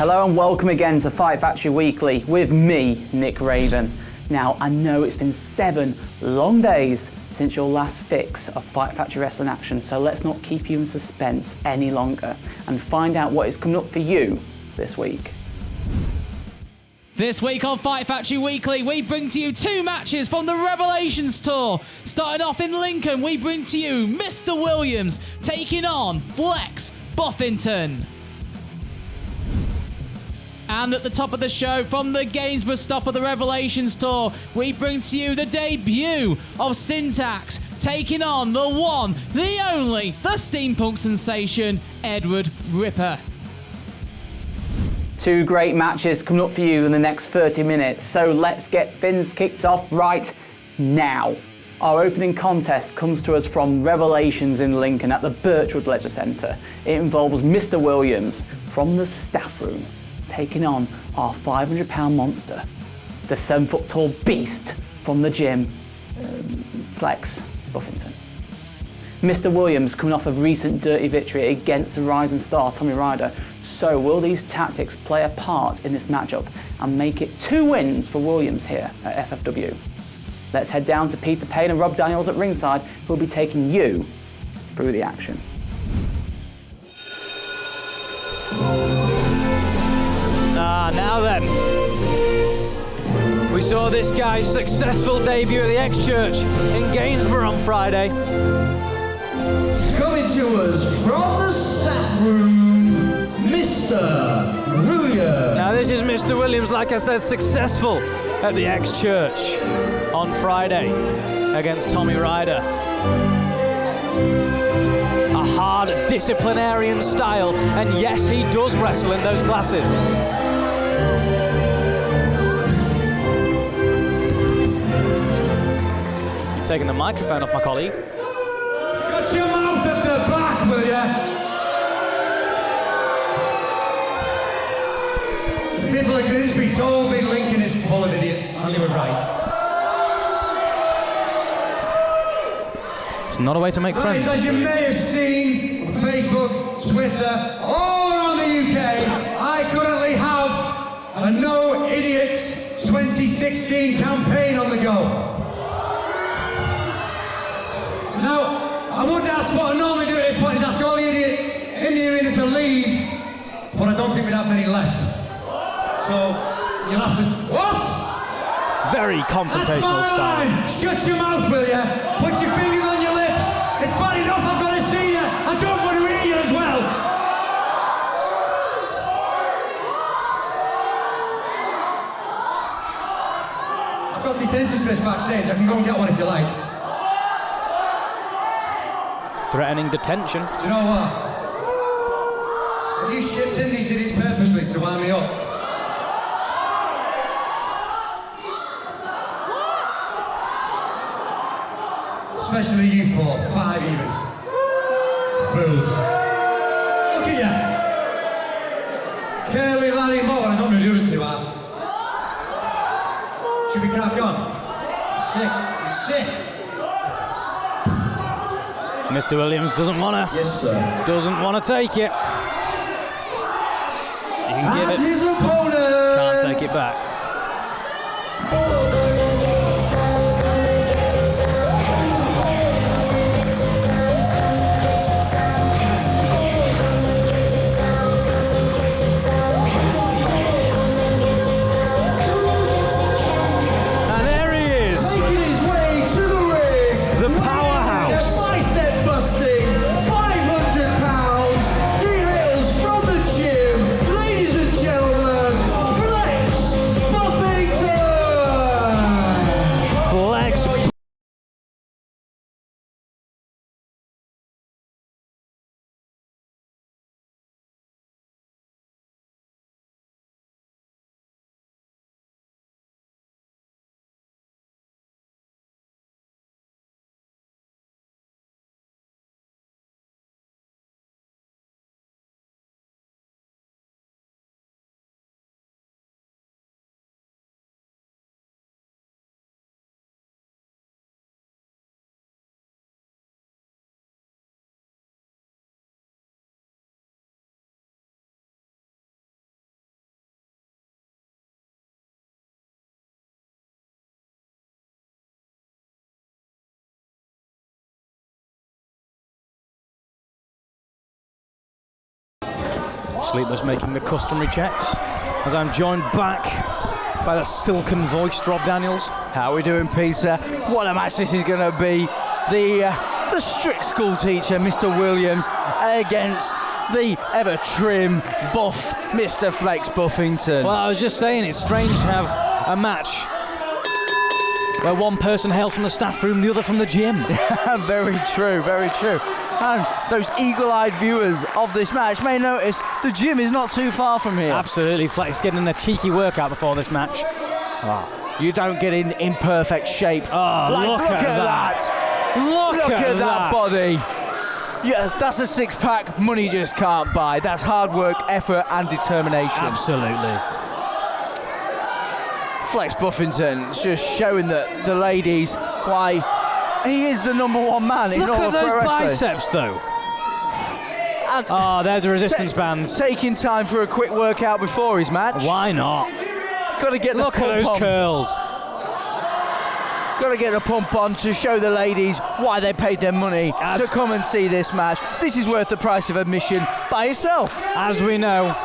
Hello and welcome again to Fight Factory Weekly with me, Nick Raven. Now, I know it's been 7 long days since your last fix of Fight Factory Wrestling action, so let's not keep you in suspense any longer and find out what is coming up for you this week. This week on Fight Factory Weekly, we bring to you 2 matches from the Revelations Tour. Starting off in Lincoln, we bring to you Mr. Williams taking on Flex Buffington. And at the top of the show, from the Gainsborough stop of the Revelations Tour, we bring to you the debut of Syntax taking on the one, the only, the steampunk sensation, Edward Ripper. 2 great matches coming up for you in the next 30 minutes, so let's get things kicked off right now. Our opening contest comes to us from Revelations in Lincoln at the Birchwood Leisure Centre. It involves Mr. Williams from the staff room taking on our 500-pound monster, the 7-foot-tall beast from the gym, Flex Buffington. Mr. Williams coming off a recent dirty victory against the rising star Tommy Ryder. So will these tactics play a part in this matchup and make it 2 wins for Williams here at FFW? Let's head down to Peter Payne and Rob Daniels at ringside, who will be taking you through the action. Now then, we saw this guy's successful debut at the X-Church in Gainsborough on Friday. Coming to us from the staff room, Mr. Williams. Now this is Mr. Williams, like I said, successful at the X-Church on Friday against Tommy Ryder. A hard disciplinarian style, and yes, he does wrestle in those classes. You're taking the microphone off my colleague. Shut your mouth at the back, will ya? The people of Grimsby told me Lincoln is full of idiots, and they were right. It's not a way to make friends. As you may have seen on Facebook, Twitter, all around the UK, I currently have a No Idiots 2016 campaign on the go. Now, I would ask what I normally do at this point is ask all the idiots in the arena to leave, but I don't think we'd have many left. So, you'll have to... What? Very confrontational That's my style. line. Shut your mouth, will ya? Put your fingers on your lips. It's bad enough I've got to see you. I don't want to hear you as well. I've got detention slips backstage. I can go and get one if you like. Threatening detention. Do you know what? Have you shipped in these idiots purposely to wind me up? Especially you 4, 5 even. Fools. Look at you. Curly, Larry, Moe, and I don't know who the other 2 are. Should we crack on? I'm sick. I'm sick. Mr. Williams doesn't want to. Yes, sir. Doesn't want to take it. He can give And it. his opponent. Can't take it back. And there he is. Making his way to the ring. The powerhouse. Bicep busting. 500 pounds. He hails from the gym. Ladies and gentlemen, Flex sleepless making the customary checks. As I'm joined back by the silken voiced Rob Daniels. How are we doing, Peter? What a match this is going to be. The strict school teacher, Mr. Williams, against the ever trim, buff Mr. Flex Buffington. Well, I was just saying, it's strange to have a match where one person hails from the staff room, the other from the gym. Very true, very true. And those eagle-eyed viewers of this match may notice the gym is not too far from here. Absolutely, Flex getting a cheeky workout before this match. You don't get in perfect shape. Oh, look at that. Look at that body. Yeah, that's a six-pack money just can't buy. That's hard work, effort, and determination. Absolutely. Flex Buffington just showing the ladies why he is the number one man in all of pro wrestling. Look at those biceps, though. And there's the resistance bands. Taking time for a quick workout before his match. Why not? Got to get the Look pump at those on. curls. Got to get a pump on to show the ladies why they paid their money to come and see this match. This is worth the price of admission by itself. As we know,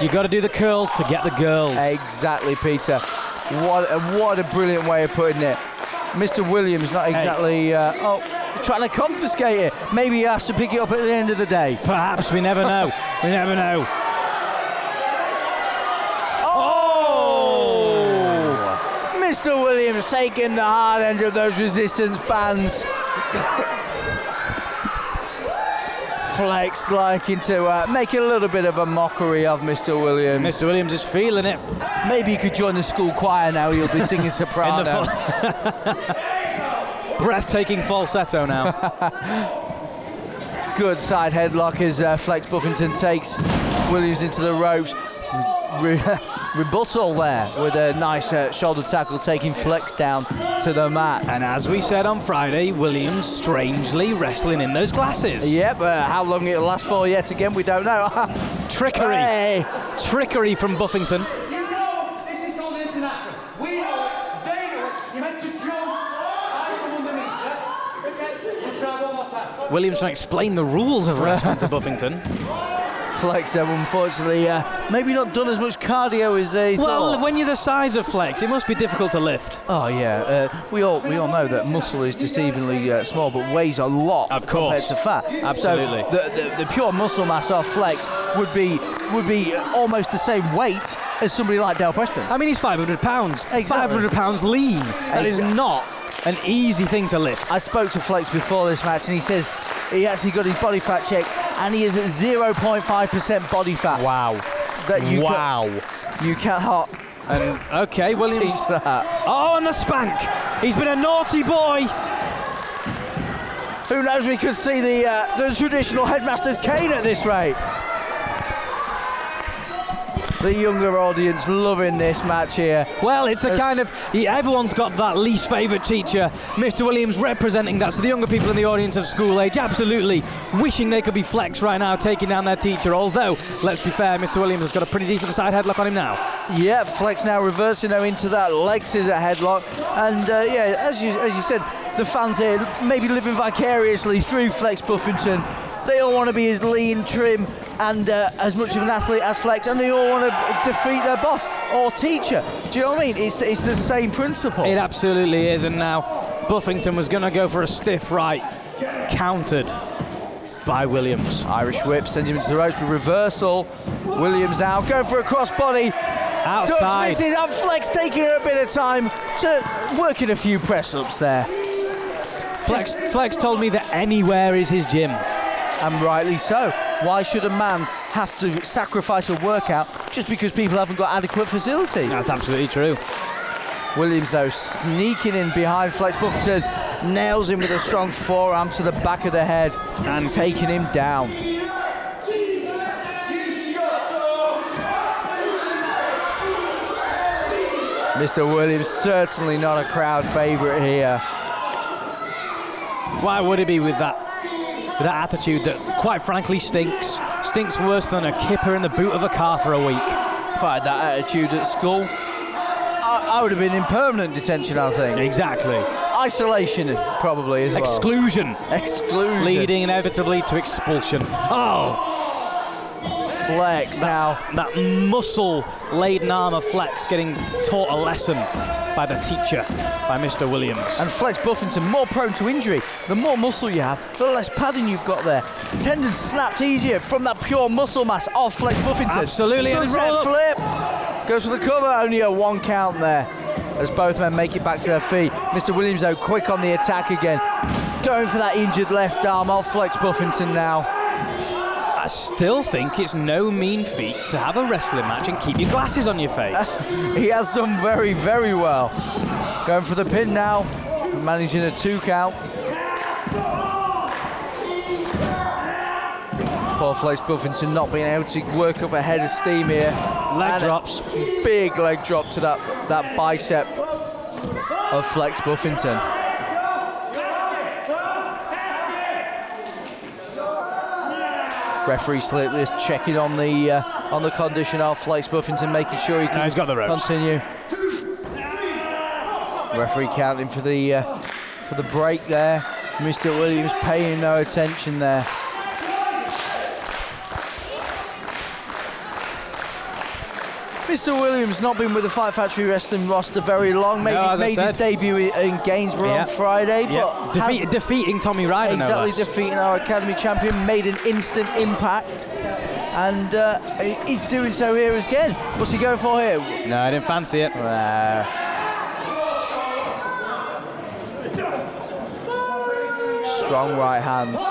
you got to do the curls to get the girls. Exactly, Peter. What a brilliant way of putting it. Mr. Williams not exactly trying to confiscate it. Maybe he has to pick it up at the end of the day. Perhaps, we never know. We never know. Mr. Williams taking the hard end of those resistance bands. Flex liking to make a little bit of a mockery of Mr. Williams. Mr. Williams is feeling it. Maybe he could join the school choir now. He'll be singing soprano. Breathtaking falsetto now. Good side headlock as Flex Buffington takes Williams into the ropes. Rebuttal there with a nice shoulder tackle, taking Flex down to the mat. And as we said on Friday, Williams strangely wrestling in those glasses. Yep, how long it'll last for yet again, we don't know. Trickery. Hey. Trickery from Buffington. You know, this is called international. We know it, they know it. You're meant to jump. I come underneath, yeah? Okay, we'll try one more time. Williams trying to explain the rules of wrestling to Buffington. Flex, unfortunately, maybe not done as much cardio as they thought. Well, when you're the size of Flex, it must be difficult to lift. Oh yeah, we all know that muscle is deceivingly small, but weighs a lot compared to fat. Absolutely. So the pure muscle mass of Flex would be almost the same weight as somebody like Dale Preston. I mean, he's 500 pounds. Exactly. 500 pounds lean. That is not an easy thing to lift. I spoke to Flex before this match, and he says he actually got his body fat checked, and he is at 0.5% body fat. Wow. You cannot. And okay, Williams. Teach that. Oh, and the spank. He's been a naughty boy. Who knows? We could see the traditional headmaster's cane at this rate. The younger audience loving this match here. Well, it's a kind of... everyone's got that least favourite teacher. Mr. Williams representing that. So the younger people in the audience of school age absolutely wishing they could be Flex right now, taking down their teacher. Although, let's be fair, Mr. Williams has got a pretty decent side headlock on him now. Yeah, Flex now reversing her into that leg scissor headlock. And as you said, the fans here maybe living vicariously through Flex Buffington. They all want to be as lean, trim, and as much of an athlete as Flex, and they all want to defeat their boss or teacher. Do you know what I mean? It's the same principle. It absolutely is, and now Buffington was going to go for a stiff right, countered by Williams. Irish whip sends him into the ropes with reversal. Williams now going for a crossbody. Outside. Touch misses, and Flex taking a bit of time to work in a few press-ups there. Flex told me that anywhere is his gym. And rightly so. Why should a man have to sacrifice a workout just because people haven't got adequate facilities? That's absolutely true. Williams, though, sneaking in behind Flex Buffington, nails him with a strong forearm to the back of the head and taking him down. Mr. Williams certainly not a crowd favourite here. Why would he be with that attitude that, quite frankly, stinks worse than a kipper in the boot of a car for a week? If I had that attitude at school, I would have been in permanent detention, I think. Exactly. Isolation, probably, as well. Exclusion. Exclusion. Leading inevitably to expulsion. Oh! Flex now. That muscle-laden arm of Flex getting taught a lesson by the teacher, by Mr. Williams. And Flex Buffington, more prone to injury. The more muscle you have, the less padding you've got there. Tendons snapped easier from that pure muscle mass of Flex Buffington. Absolutely. Sunset flip. Goes for the cover, only a 1 count there. As both men make it back to their feet. Mr. Williams, though, quick on the attack again. Going for that injured left arm of Flex Buffington now. I still think it's no mean feat to have a wrestling match and keep your glasses on your face. He has done very, very well. Going for the pin now, managing a 2 count. Poor Flex Buffington not being able to work up a head of steam here. Leg drops. Big leg drop to that bicep of Flex Buffington. Referee Slitless checking on the condition of Flex Buffington, making sure he can he's got the ropes. continue. Referee counting for the break there. Mr. Williams paying no attention there. Mr. Williams not been with the Fight Factory Wrestling roster very long. Made his debut in Gainsborough on Friday, but defeating Tommy Ryder. Exactly, defeating our Academy champion, made an instant impact, and he's doing so here again. What's he going for here? No, I didn't fancy it. Strong right hands.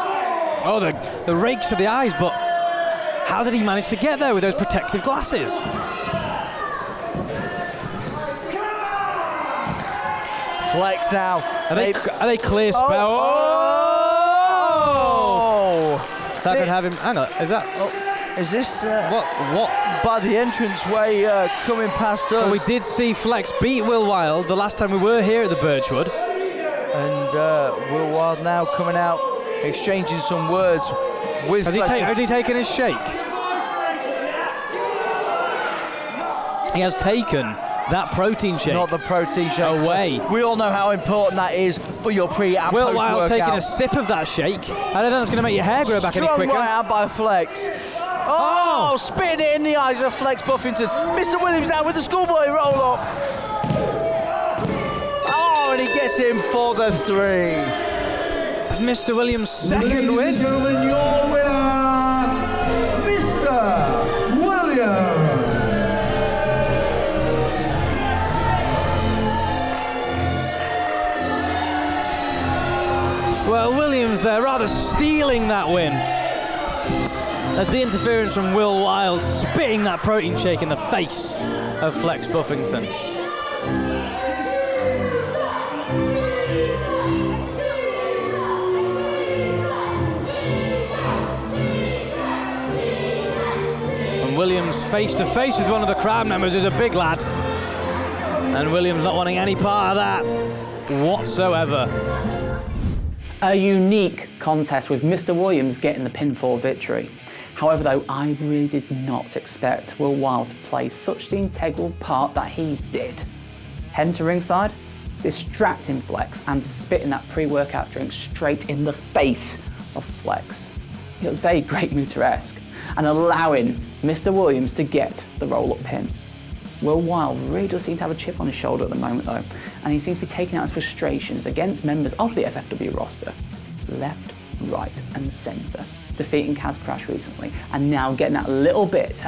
Oh, the rake to the eyes, but how did he manage to get there with those protective glasses? Flex now. Are they clear spell? Oh! That could have him. Hang on, is that? Is this What? by the entranceway coming past us? Well, we did see Flex beat Will Wild the last time we were here at the Birchwood. And Will Wild now coming out, exchanging some words with Has he taken his shake? He has taken that protein shake. Not the protein shake. Away. We all know how important that is for your pre and Will post Wild workout. taking a sip of that shake. I don't think that's going to make your hair grow back any quicker. Strong right hand by Flex. Oh, spitting it in the eyes of Flex Buffington. Mr. Williams now with the schoolboy roll up. Oh, and he gets him for the 3. Mr. Williams' second Ladies win. and gentlemen, your winner, Mr. Williams. Well, Williams there rather stealing that win. As the interference from Will Wild spitting that protein shake in the face of Flex Buffington. And Williams face to face with one of the crowd members is a big lad. And Williams not wanting any part of that whatsoever. A unique contest with Mr. Williams getting the pinfall victory. However, though, I really did not expect Will Wild to play such the integral part that he did. Heading to ringside, distracting Flex and spitting that pre-workout drink straight in the face of Flex. It was very Great Muta-esque and allowing Mr. Williams to get the roll-up pin. Will Wild really does seem to have a chip on his shoulder at the moment though, and he seems to be taking out his frustrations against members of the FFW roster, left, right and centre, defeating Kaz Crash recently, and now getting that little bit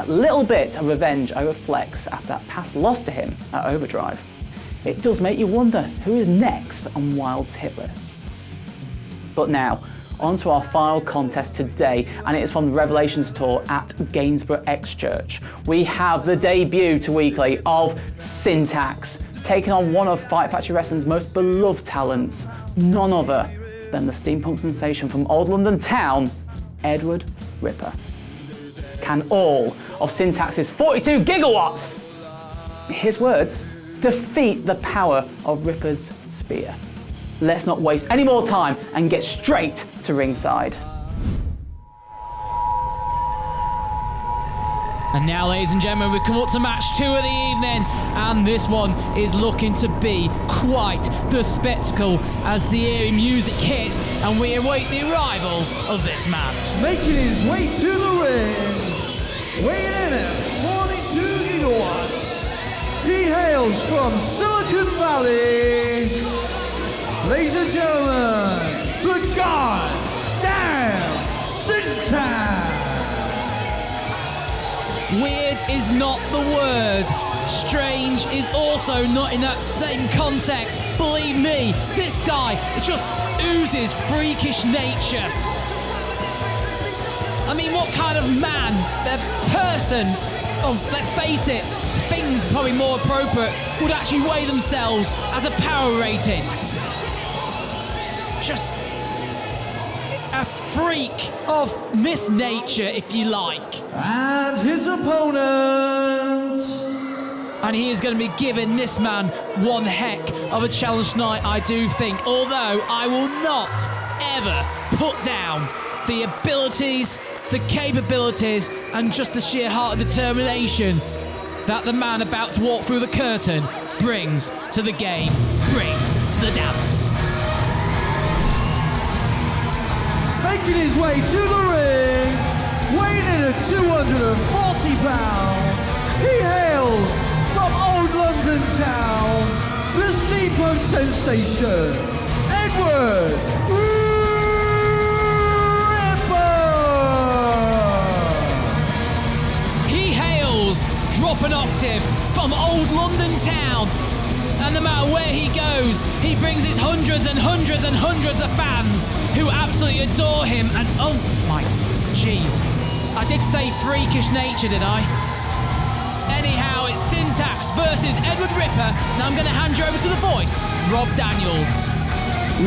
of revenge over Flex after that past loss to him at Overdrive. It does make you wonder who is next on Wild's hit list. But now, on to our final contest today, and it is from the Revelations Tour at Gainsborough X Church. We have the debut to weekly of Syntax, taking on one of Fight Factory Wrestling's most beloved talents, none other than the steampunk sensation from Old London town, Edward Ripper. Can all of Syntax's 42 gigawatts, his words, defeat the power of Ripper's spear? Let's not waste any more time and get straight to ringside. And now, ladies and gentlemen, we come up to match 2 of the evening, and this one is looking to be quite the spectacle as the eerie music hits and we await the arrival of this man. Making his way to the ring weighing in at 42 kilowatts, he hails from Silicon Valley. Ladies and gentlemen, the goddamn Syntax. Weird is not the word. Strange is also not in that same context. Believe me, this guy just oozes freakish nature. I mean, what kind of man, person, let's face it, things probably more appropriate, would actually weigh themselves as a power rating? Just a freak of misnature, if you like. And his opponent. And he is going to be giving this man one heck of a challenge tonight, I do think. Although I will not ever put down the abilities, the capabilities, and just the sheer heart of determination that the man about to walk through the curtain brings to the game, brings to the dance. Making his way to the ring, weighing in at 240 pounds, he hails from Old London Town, the steampunk sensation, Edward Ripper! He hails, drop an octave, from Old London Town. And no matter where he goes, he brings his hundreds and hundreds and hundreds of fans who absolutely adore him. And oh my, jeez. I did say freakish nature, did I? Anyhow, it's Syntax versus Edward Ripper. Now I'm going to hand you over to the voice, Rob Daniels.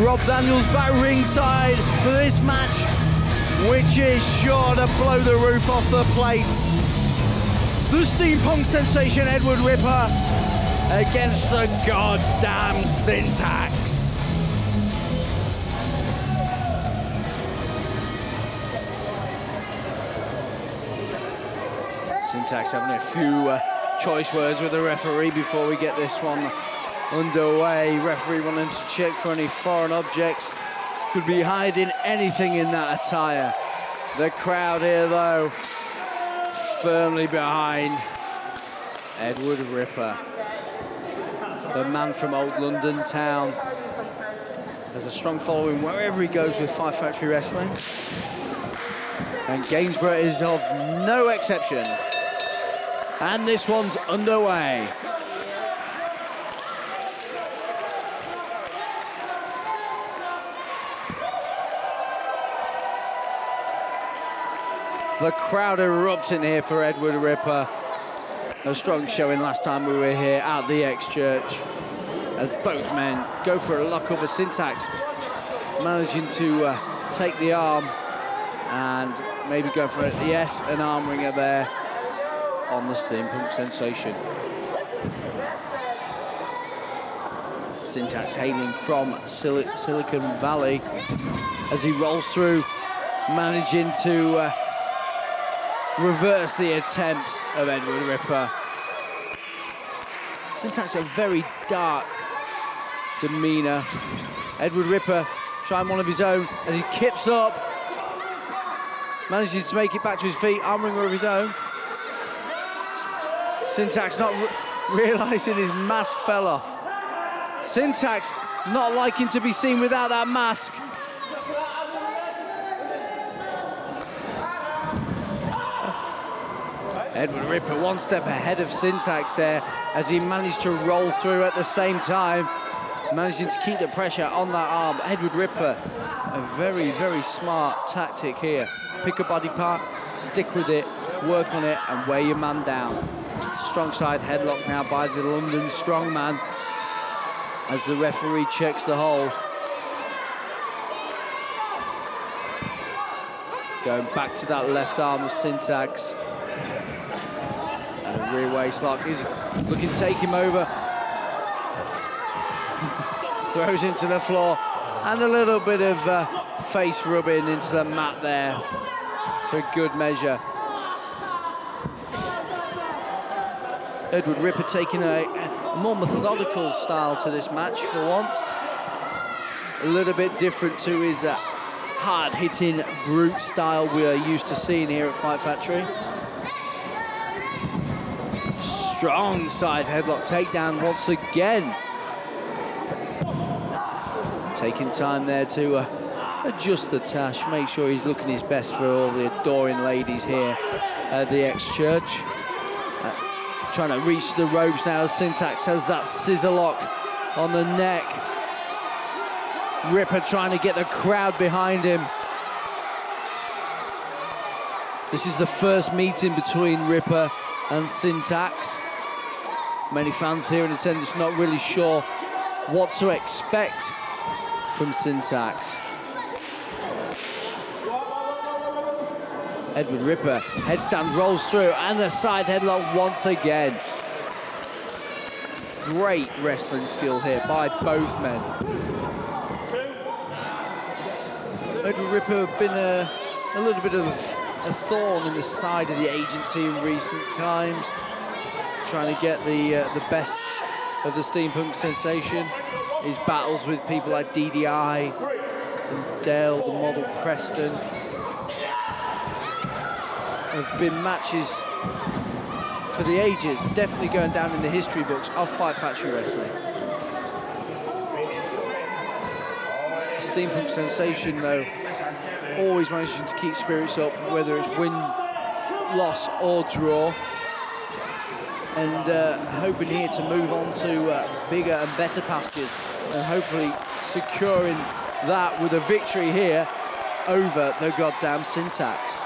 Rob Daniels back ringside for this match, which is sure to blow the roof off the place. The steampunk sensation Edward Ripper against the goddamn Syntax. Syntax having a few choice words with the referee before we get this one underway. Referee wanting to check for any foreign objects. Could be hiding anything in that attire. The crowd here, though, firmly behind Edward Ripper. The man from Old London Town has a strong following wherever he goes with Fight Factory Wrestling. And Gainsborough is of no exception. And this one's underway. The crowd erupting here for Edward Ripper. A strong showing last time we were here at the X-Church, as both men go for a lock-up of Syntax, managing to take the arm and maybe go for it. Yes, an arm wringer there on the steampunk sensation. Syntax hailing from Silicon Valley as he rolls through, managing to reverse the attempts of Edward Ripper. Syntax a very dark demeanour. Edward Ripper trying one of his own as he kips up, manages to make it back to his feet, arm wringer of his own. Syntax not realising his mask fell off. Syntax not liking to be seen without that mask. Edward Ripper one step ahead of Syntax there as he managed to roll through at the same time, managing to keep the pressure on that arm. Edward Ripper, a very, very smart tactic here. Pick a body part, stick with it, work on it, and wear your man down. Strong side headlock now by the London strongman as the referee checks the hold. Going back to that left arm of Syntax. And a rear waist lock. He's looking to take him over. Throws him to the floor. And a little bit of face rubbing into the mat there for good measure. Edward Ripper taking a more methodical style to this match for once. A little bit different to his hard-hitting brute style we are used to seeing here at Fight Factory. Strong side headlock takedown once again. Taking time there to adjust the tash, make sure he's looking his best for all the adoring ladies here at the X-Church. Trying to reach the ropes now as Syntax has that scissor lock on the neck. Ripper trying to get the crowd behind him. This is the first meeting between Ripper and Syntax. Many fans here in attendance not really sure what to expect from Syntax. Edward Ripper, headstand rolls through, and the side headlock once again. Great wrestling skill here by both men. Edward Ripper have been a little bit of a thorn in the side of the agency in recent times, trying to get the best of the steampunk sensation. His battles with people like DDI and Dale, the model Preston, have been matches for the ages, definitely going down in the history books of Fight Factory Wrestling. Steampunk sensation, though, always managing to keep spirits up, whether it's win, loss or draw, and hoping here to move on to bigger and better pastures, and hopefully securing that with a victory here over the goddamn Syntax.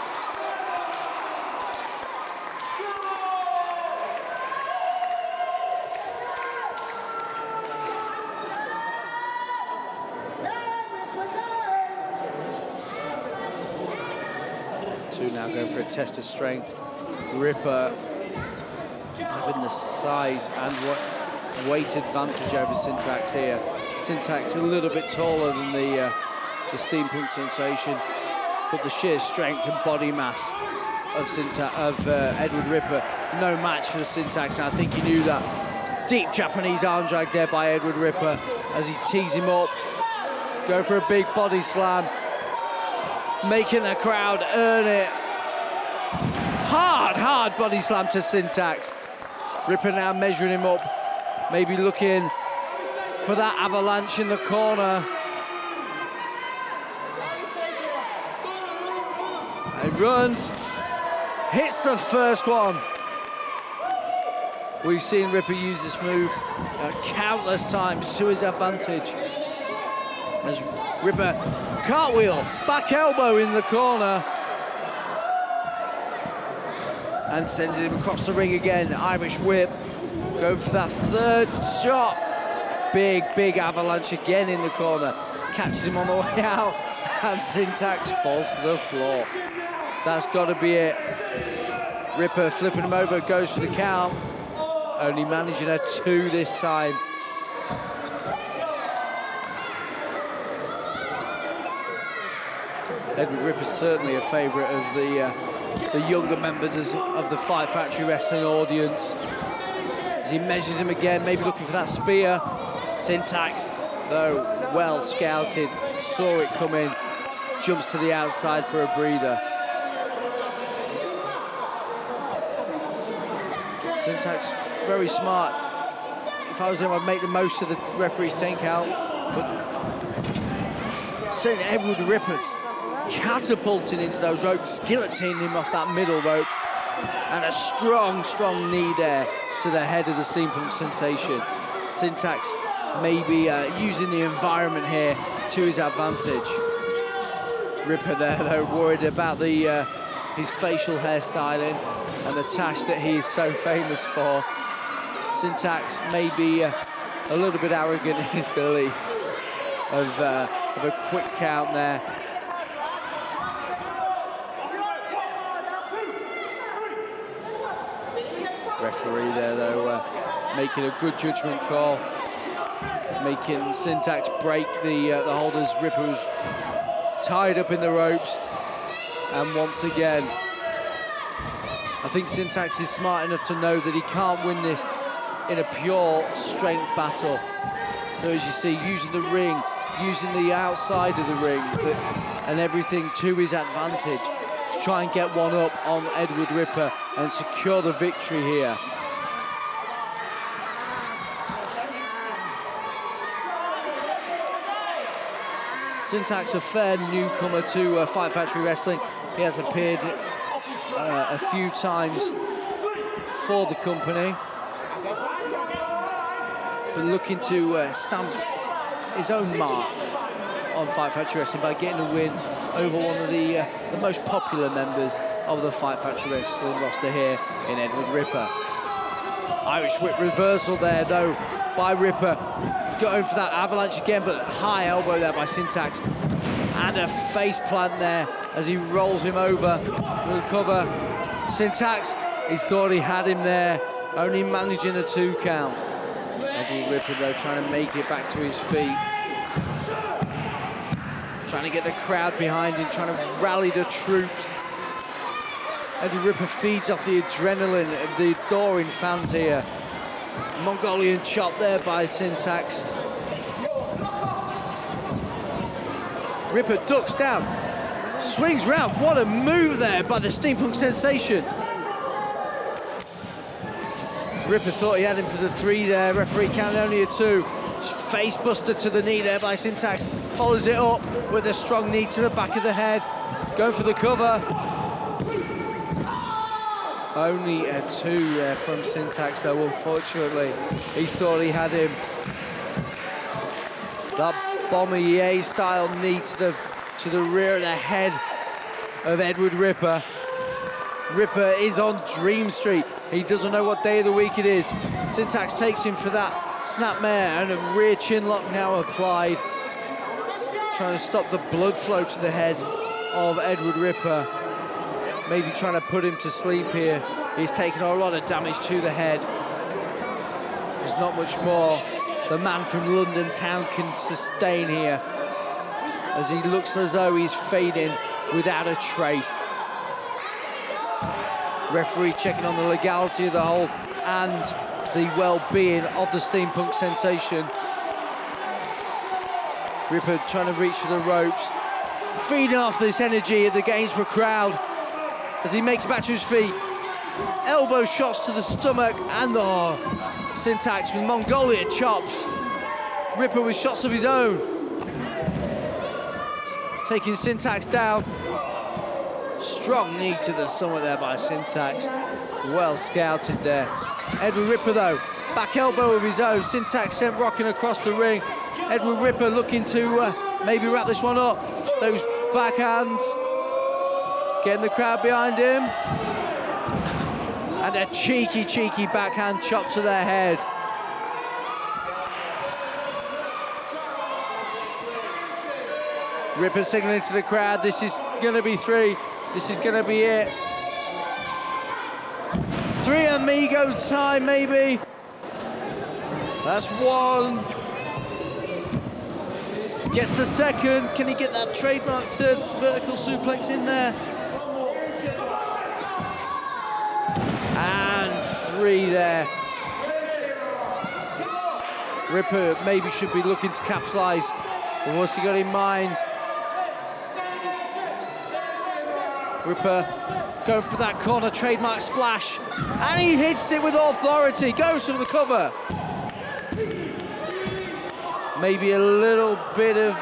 Two now going for a test of strength. Ripper having the size and weight advantage over Syntax here. Syntax a little bit taller than the steampunk sensation, but the sheer strength and body mass of Edward Ripper, no match for the Syntax. And I think he knew that. Deep Japanese arm drag there by Edward Ripper as he tees him up. Go for a big body slam, making the crowd earn it. Hard body slam to Syntax. Ripper now measuring him up, maybe looking for that avalanche in the corner. He runs, hits the first one. We've seen Ripper use this move countless times to his advantage. As Ripper cartwheel, back elbow in the corner. And sends him across the ring again. Irish whip. Going for that third shot. Big avalanche again in the corner. Catches him on the way out. And Syntax falls to the floor. That's got to be it. Ripper flipping him over, goes for the count. Only managing a 2 this time. Edward Ripper's certainly a favourite of the younger members of the Fight Factory Wrestling audience. As he measures him again, maybe looking for that spear. Syntax, though, well scouted, saw it coming, jumps to the outside for a breather. Syntax, very smart. If I was him, I'd make the most of the referee's 10 count, but St. Edward Ripper's catapulting into those ropes, guillotining him off that middle rope, and a strong knee there to the head of the steampunk sensation. Syntax maybe using the environment here to his advantage. Ripper there, though, worried about his facial hairstyling and the tash that he is so famous for. Syntax may be a little bit arrogant in his beliefs of a quick count there. Referee there, though, making a good judgment call, making Syntax break the holders. Ripper was tied up in the ropes, and once again, I think Syntax is smart enough to know that he can't win this in a pure strength battle. So as you see, using the ring, using the outside of the ring, and everything to his advantage to try and get one up on Edward Ripper and secure the victory here. Syntax, a fair newcomer to Fight Factory Wrestling. He has appeared a few times for the company, but looking to stamp his own mark on Fight Factory Wrestling by getting a win over one of the most popular members of the Fight Factory Wrestling roster here in Edward Ripper. Irish whip reversal there though by Ripper, going for that avalanche again, but high elbow there by Syntax, and a face plant there as he rolls him over for the cover. Syntax, he thought he had him there, only managing a 2 count. Edward Ripper though trying to make it back to his feet, trying to get the crowd behind him, trying to rally the troops. Edward Ripper feeds off the adrenaline of the adoring fans here. Mongolian chop there by Syntax. Ripper ducks down, swings round. What a move there by the Steampunk Sensation. Ripper thought he had him for the 3 there. Referee counted only a 2. Face buster to the knee there by Syntax. Follows it up with a strong knee to the back of the head. Going for the cover. Only a 2 there from Syntax though, unfortunately. He thought he had him. That Bomber style knee to the rear of the head of Edward Ripper. Ripper is on Dream Street. He doesn't know what day of the week it is. Syntax takes him for that snapmare, and a rear chin lock now applied. Trying to stop the blood flow to the head of Edward Ripper. Maybe trying to put him to sleep here. He's taken a lot of damage to the head. There's not much more the man from London town can sustain here, as he looks as though he's fading without a trace. Referee checking on the legality of the hold and the well-being of the Steampunk Sensation. Ripper trying to reach for the ropes, feeding off this energy of the Gainsborough crowd as he makes it back to his feet. Elbow shots to the stomach, and Syntax with Mongolian chops. Ripper with shots of his own. Taking Syntax down. Strong knee to the stomach there by Syntax. Well scouted there. Edward Ripper though, back elbow of his own. Syntax sent rocking across the ring. Edward Ripper looking to maybe wrap this one up. Those backhands. Getting the crowd behind him. And a cheeky backhand chop to their head. Ripper signaling to the crowd, this is going to be 3. This is going to be it. 3 amigos time, maybe. That's 1. Gets the 2nd. Can he get that trademark 3rd vertical suplex in there? And 3 there. Ripper maybe should be looking to capitalise. But what's he got in mind? Ripper going for that corner trademark splash, and he hits it with authority, goes for the cover. Maybe a little bit of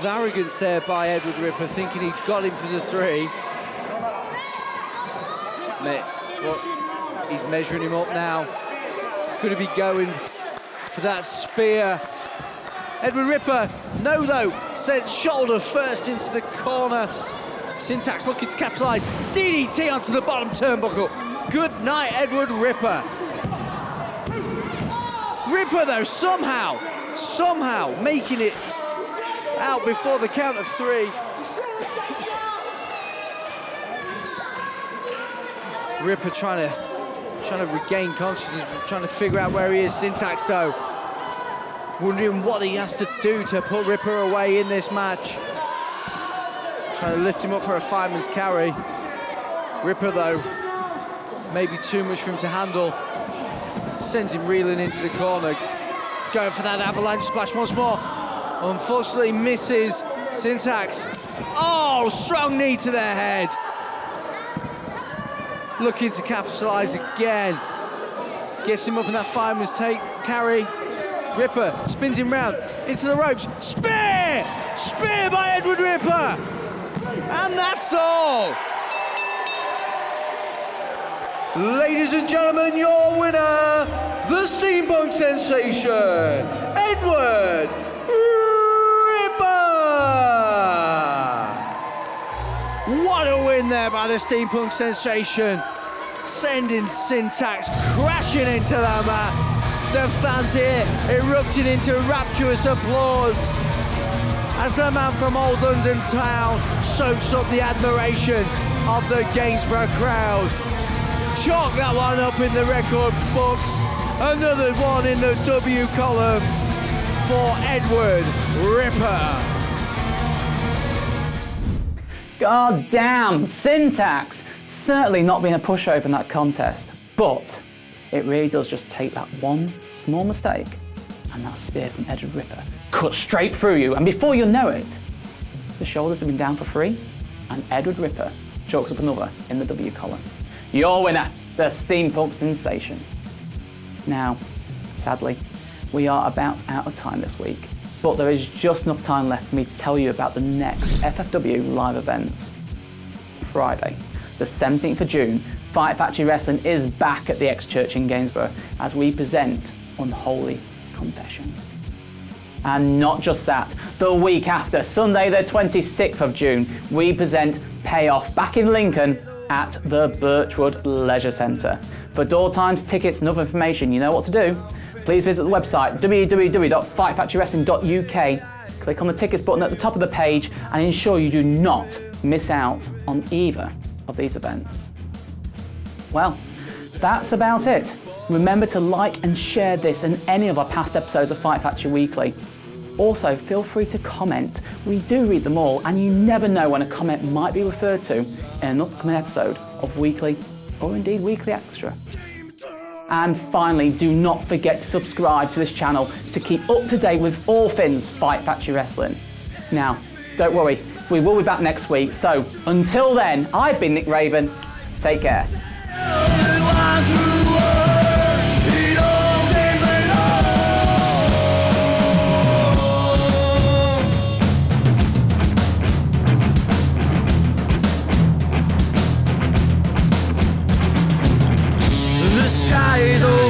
arrogance there by Edward Ripper, thinking he got him for the 3. Well, he's measuring him up now. Could he be going for that spear? Edward Ripper, no though, sent shoulder first into the corner. Syntax looking to capitalise. DDT onto the bottom turnbuckle. Good night, Edward Ripper. Ripper though, somehow making it out before the count of 3. Ripper trying to regain consciousness, trying to figure out where he is. Syntax though, wondering what he has to do to put Ripper away in this match. Trying to lift him up for a fireman's carry. Ripper though, maybe too much for him to handle. Sends him reeling into the corner. Going for that avalanche splash once more. Unfortunately misses. Syntax. Oh, strong knee to their head. Looking to capitalise again. Gets him up in that fireman's carry. Ripper spins him round into the ropes. Spear! Spear by Edward Ripper! And that's all! Ladies and gentlemen, your winner, the Steampunk Sensation, Edward Ripper! What a win there by the Steampunk Sensation, sending Syntax crashing into the mat. The fans here erupting into rapturous applause as the man from Old London Town soaks up the admiration of the Gainsborough crowd. Chalk that one up in the record books. Another one in the W column for Edward Ripper. God damn, Syntax! Certainly not been a pushover in that contest, but it really does just take that one small mistake, and that spear from Edward Ripper cuts straight through you, and before you know it, the shoulders have been down for free, and Edward Ripper chalks up another in the W column. Your winner, the Steampunk Sensation. Now, sadly, we are about out of time this week, but there is just enough time left for me to tell you about the next FFW live events. Friday, the 17th of June, Fight Factory Wrestling is back at the X-Church in Gainsborough as we present Unholy Confessions. And not just that, the week after, Sunday the 26th of June, we present Payoff back in Lincoln at the Birchwood Leisure Centre. For door times, tickets and other information, you know what to do. Please visit the website www.fightfactorywrestling.uk, click on the tickets button at the top of the page and ensure you do not miss out on either of these events. Well, that's about it. Remember to like and share this and any of our past episodes of Fight Factory Weekly. Also, feel free to comment. We do read them all, and you never know when a comment might be referred to in an upcoming episode of Weekly, or indeed Weekly Extra. And finally, do not forget to subscribe to this channel to keep up to date with all things Fight Factory Wrestling. Now, don't worry, we will be back next week, so until then, I've been Nick Raven. Take care. The sky is over.